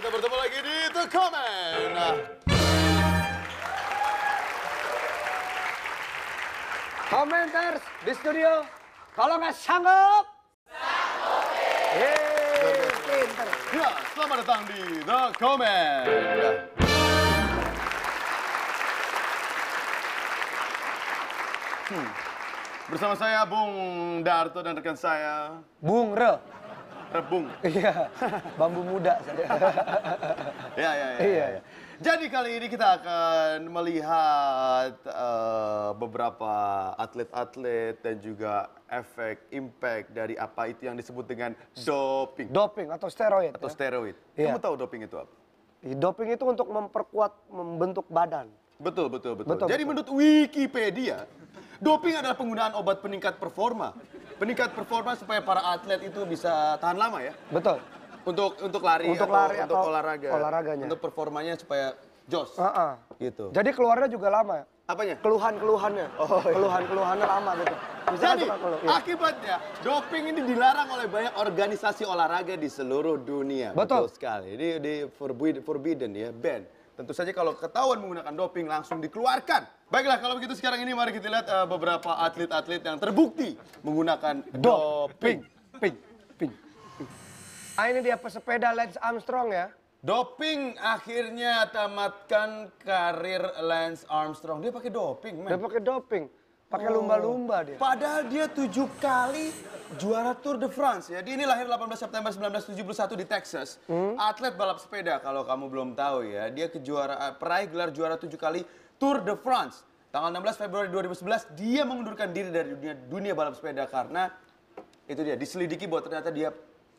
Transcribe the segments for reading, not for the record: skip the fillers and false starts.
kita bertemu lagi di The Comment. Nah, Commenters di studio, kalau nggak sanggup, pinter. ya, selamat datang di The Comment. Bersama saya Bung Darto dan rekan saya Bung Re. Rebung. Iya, bambu muda saya. Ya. Jadi kali ini kita akan melihat beberapa atlet-atlet dan juga efek, impact dari apa itu yang disebut dengan doping. Doping atau steroid. Atau Ya? steroid. Iya. Kamu tahu doping itu apa? Doping itu untuk memperkuat, membentuk badan. Betul. Betul, Jadi betul. menurut Wikipedia, doping adalah penggunaan obat peningkat performa. Peningkat performa supaya para atlet itu bisa tahan lama ya. Betul. Untuk lari, Untuk atau lari untuk atau olahraga. olahraganya. Untuk performanya supaya jos. Gitu. Jadi keluarnya juga lama. Apanya? Keluhan-keluhannya. Oh, iya. Keluhan-keluhannya lama gitu. Misalkan Jadi, suka keluh, iya. akibatnya doping ini dilarang oleh banyak organisasi olahraga di seluruh dunia. Betul. Sekali. Ini forbidden ya, ban. Tentu saja kalau ketahuan menggunakan doping langsung dikeluarkan. Baiklah, kalau begitu sekarang ini mari kita lihat beberapa atlet-atlet yang terbukti menggunakan doping. Ping. Ini dia pesepeda Lance Armstrong ya. Doping akhirnya tamatkan karir Lance Armstrong. Dia pakai doping, Dia man. pakai doping. Pakai lumba-lumba dia. Padahal dia 7 kali juara Tour de France ya. Dia ini lahir 18 September 1971 di Texas. Atlet balap sepeda kalau kamu belum tahu ya. Dia peraih gelar juara 7 kali Tour de France. Tanggal 16 Februari 2011 dia mengundurkan diri dari dunia balap sepeda karena itu dia diselidiki bahwa ternyata dia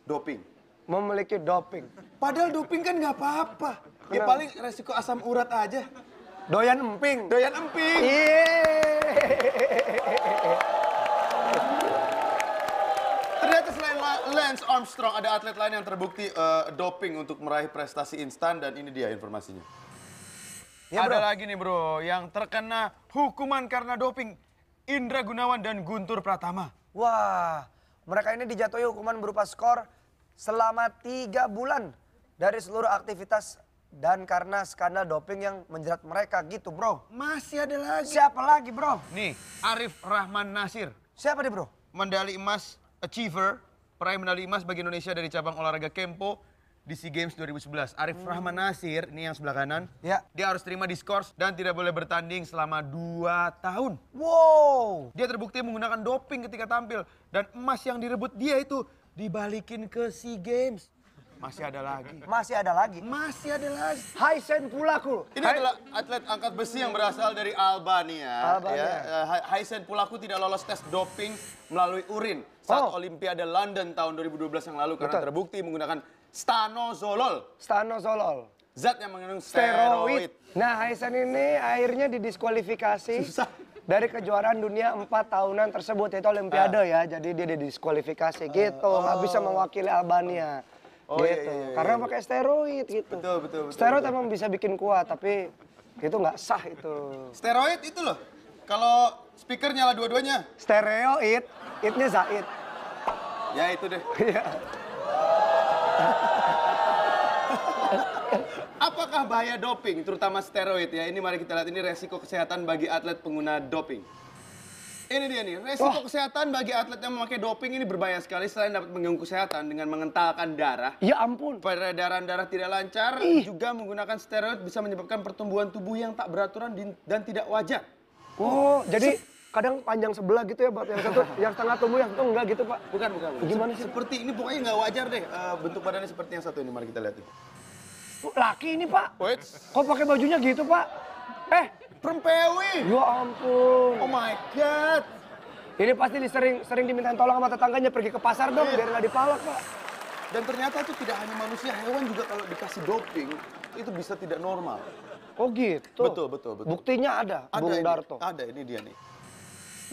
doping. Memiliki doping. Padahal doping kan nggak apa-apa. Ya Kenapa? paling resiko asam urat aja. Doyan emping. Doyan emping. Ternyata selain Lance Armstrong ada atlet lain yang terbukti doping untuk meraih prestasi instan dan ini dia informasinya. Ya, Ada bro. lagi nih bro yang terkena hukuman karena doping. Indra Gunawan dan Guntur Pratama. Wah, mereka ini dijatuhi hukuman berupa skor selama 3 bulan dari seluruh aktivitas dan karena skandal doping yang menjerat mereka gitu, bro. Masih ada lagi. Siapa lagi, bro? Nih, Arif Rahman Nasir. Siapa nih, bro? Medali emas achiever, peraih medali emas bagi Indonesia dari cabang olahraga Kempo di SEA Games 2011. Arif Rahman Nasir, ini yang sebelah kanan. Ya. Dia harus terima diskors dan tidak boleh bertanding selama 2 tahun. Wow. Dia terbukti menggunakan doping ketika tampil. Dan emas yang direbut dia itu dibalikin ke SEA Games. Masih ada lagi. Masih ada lagi. Masih ada lagi. Haisen Pulaku. Ini adalah atlet angkat besi yang berasal dari Albania. Albania. Ya. Haisen Pulaku tidak lolos tes doping melalui urin saat Oh. Olimpiade London tahun 2012 yang lalu karena Betul. terbukti menggunakan stanozolol, Stanozolol. zat yang mengandung steroid. Nah, Haisen ini akhirnya didiskualifikasi Susah. dari kejuaraan dunia 4 tahunan tersebut, yaitu Olimpiade ya. Jadi dia didiskualifikasi gitu, nggak bisa mewakili Albania. Oh, gitu. iya. Karena pakai steroid gitu. Betul. Steroid emang bisa bikin kuat, tapi itu nggak sah itu. Steroid itu loh. Kalau speaker nyala dua-duanya. Stereoid, itnya Zaid. Ya itu deh. Iya. Apakah bahaya doping, terutama steroid ya? Ini mari kita lihat, ini resiko kesehatan bagi atlet pengguna doping. Ini dia nih, resiko kesehatan bagi atlet yang memakai doping ini berbahaya sekali. Selain dapat mengganggu kesehatan dengan mengentalkan darah, Ya ampun. peredaran darah tidak lancar, juga menggunakan steroid bisa menyebabkan pertumbuhan tubuh yang tak beraturan dan tidak wajar. Oh, jadi kadang panjang sebelah gitu ya, Pak. Yang satu, yang setengah tumbuh, yang satu enggak gitu, Pak. Bukan. Gimana sih? Seperti ini pokoknya nggak wajar deh. Bentuk badannya seperti yang satu ini, mari kita lihat. Laki ini, Pak. Wait, Kok pakai bajunya gitu, Pak? Perempewi. Ya ampun. Oh my god. Ini pasti sering dimintain tolong sama tetangganya pergi ke pasar dong, biar nggak dipalak, Pak. Dan ternyata itu tidak hanya manusia, hewan juga kalau dikasih doping itu bisa tidak normal. Oh gitu. Betul. Buktinya ada, Bung ini, Darto. ada, ini dia nih.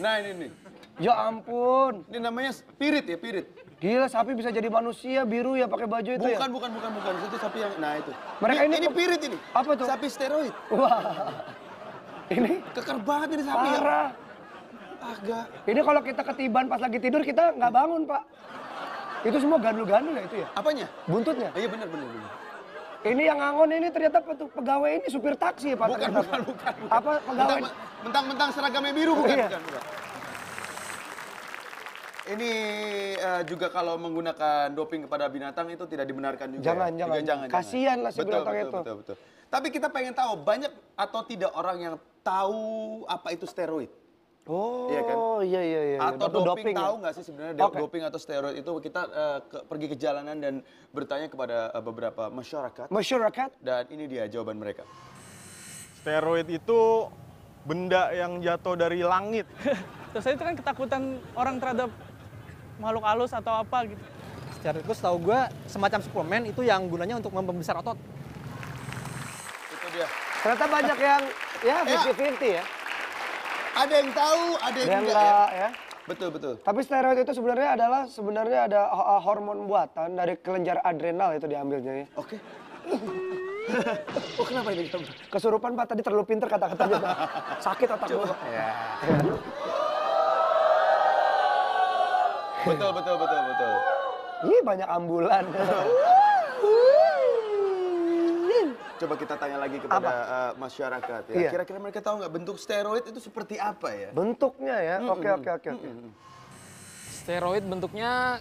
Nah ini nih. Ya ampun. Ini namanya spirit ya, spirit. Gila, sapi bisa jadi manusia biru ya pakai baju itu ya? Bukan. Itu sapi yang, nah itu. Mereka ini ini pirit ini. Apa tuh? Sapi steroid. Wah. Ini Keker banget ini sapi ya. parah. Agak. Ini kalau kita ketiban pas lagi tidur kita nggak bangun, Pak. Itu semua gandul-gandul ya itu ya? Apanya? Buntutnya? Iya benar. Ini yang ngangon ini ternyata pegawai ini supir taksi ya Pak? Bukan. Apa pegawai? Mentang-mentang seragamnya biru, bukan. Iya. Bukan. Ini juga kalau menggunakan doping kepada binatang itu tidak dibenarkan juga. Jangan. Kasihan lah si binatang itu. Betul. Tapi kita pengen tahu, banyak atau tidak orang yang tahu apa itu steroid? Oh, iya kan? Iya. Atau doping ya? tahu nggak sih sebenarnya doping atau steroid itu? Kita pergi ke jalanan dan bertanya kepada beberapa masyarakat. Dan ini dia jawaban mereka. Steroid itu benda yang jatuh dari langit. Terus itu kan ketakutan orang terhadap makhluk halus atau apa gitu. Steroid itu setahu gue semacam suplemen itu yang gunanya untuk membesar otot. Itu dia. Ternyata banyak yang ya 50-50 ya. Ada yang tahu, ada yang enggak ya. Betul. Tapi steroid itu sebenarnya ada hormon buatan dari kelenjar adrenal itu diambilnya ya. Oke. Oh kenapa ini? Kesurupan Pak, tadi terlalu pinter kata-katanya Pak. Sakit otak gue Pak. Ya. Betul. Ih banyak ambulan. Coba kita tanya lagi kepada masyarakat ya. Iya. Kira-kira mereka tahu nggak bentuk steroid itu seperti apa ya? Bentuknya ya. Oke. Steroid bentuknya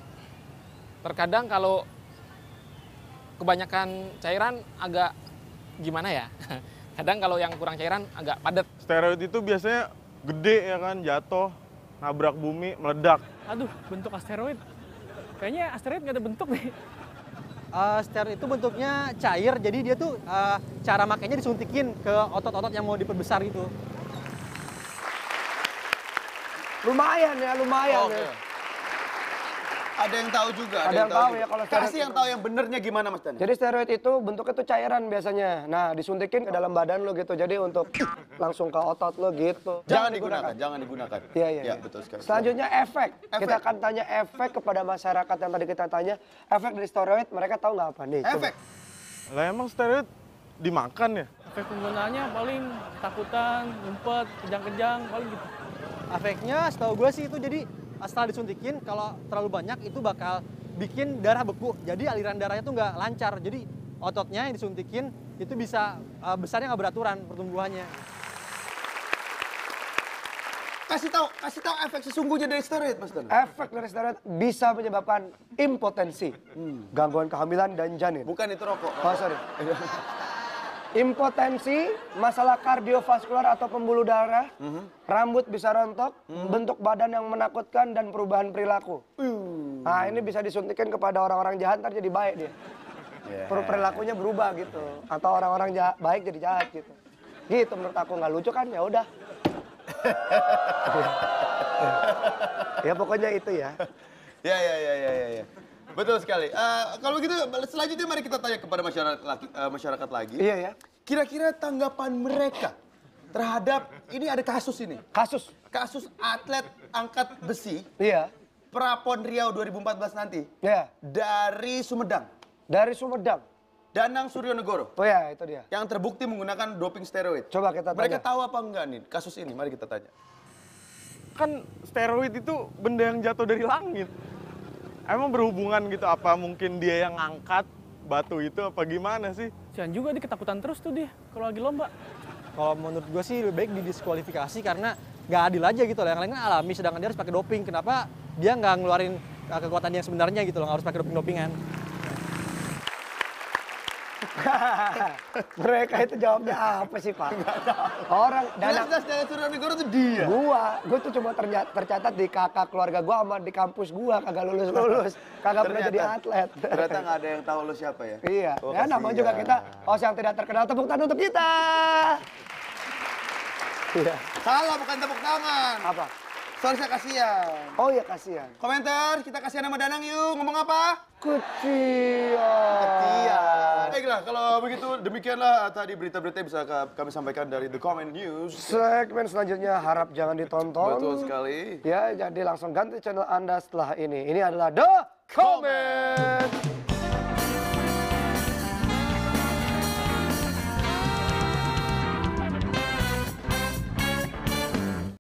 terkadang kalau kebanyakan cairan agak gimana ya? Kadang kalau yang kurang cairan agak padat. Steroid itu biasanya gede ya kan, jatuh, nabrak bumi, meledak. Aduh, bentuk asteroid. Kayaknya asteroid nggak ada bentuk nih. Steroid itu bentuknya cair, jadi dia tuh cara makainya disuntikin ke otot-otot yang mau diperbesar gitu. Lumayan ya. Oke. Ada yang tahu juga. Ada yang tahu ya kalau steroid Kasih yang tahu yang benernya gimana Mas Dani? Jadi steroid itu bentuknya tuh cairan biasanya. Nah, disuntikin ke dalam badan lo gitu. Jadi untuk langsung ke otot lo gitu. Jangan digunakan. Iya. Betul sekali. Selanjutnya efek. Kita akan tanya efek kepada masyarakat yang tadi kita tanya. Efek dari steroid mereka tahu nggak apa nih? Efek. Lah emang steroid dimakan ya? Efek penggunaannya paling takutan, ngumpet, kejang-kejang, paling gitu. Efeknya setahu gue sih itu jadi setelah disuntikin kalau terlalu banyak itu bakal bikin darah beku. Jadi aliran darahnya tuh nggak lancar. Jadi ototnya yang disuntikin itu bisa besarnya nggak beraturan pertumbuhannya. Kasih tahu efek sesungguhnya dari steroid Mas Dani. Efek dari steroid bisa menyebabkan impotensi, gangguan kehamilan dan janin. Bukan itu rokok. Oh, sorry. Impotensi, masalah kardiovaskular atau pembuluh darah, rambut bisa rontok, bentuk badan yang menakutkan, dan perubahan perilaku. Nah ini bisa disuntikin kepada orang-orang jahat, ntar jadi baik dia. Perilakunya berubah gitu. Atau orang-orang baik jadi jahat gitu. Gitu menurut aku, nggak lucu kan? Ya udah. Ya pokoknya itu ya. Ya. Betul sekali. Kalau begitu selanjutnya mari kita tanya kepada masyarakat lagi. Iya ya. Kira-kira tanggapan mereka terhadap ini ada kasus ini. Kasus atlet angkat besi. Iya. Prapon Riau 2014 nanti. Iya. Dari Sumedang. Danang Suryonegoro. Oh ya, itu dia. Yang terbukti menggunakan doping steroid. Coba kita tanya. Mereka tahu apa enggak nih kasus ini? Mari kita tanya. Kan steroid itu benda yang jatuh dari langit. Emang berhubungan gitu, apa mungkin dia yang ngangkat batu itu apa gimana sih? Jangan juga dia ketakutan terus tuh dia kalau lagi lomba. Kalau menurut gue sih lebih baik didiskualifikasi karena nggak adil aja gitu loh. Yang lain kan alami, sedangkan dia harus pakai doping. Kenapa dia nggak ngeluarin kekuatan yang sebenarnya gitu loh, nggak harus pakai doping-dopingan. Mereka itu jawabnya apa sih Pak? Orang Danang Suryonegoro itu dia. Gua tuh cuma tercatat di kakak keluarga gua sama di kampus gua kagak lulus. Kagak pernah jadi atlet. Ternyata nggak ada yang tahu lu siapa ya? Iya. Oh, Ya namanya juga kita host yang tidak terkenal, tepuk tangan untuk kita. Iya. Salah, bukan tepuk tangan. Apa? Soalnya kasihan. Oh iya kasihan. Komentar, kita kasihan sama Danang yuk. Ngomong apa? Kecian. Baiklah, kalau begitu demikianlah tadi berita-berita yang bisa kami sampaikan dari The Comment News. Segmen selanjutnya harap jangan ditonton. Betul sekali. Ya, jadi langsung ganti channel Anda setelah ini. Ini adalah The Comment.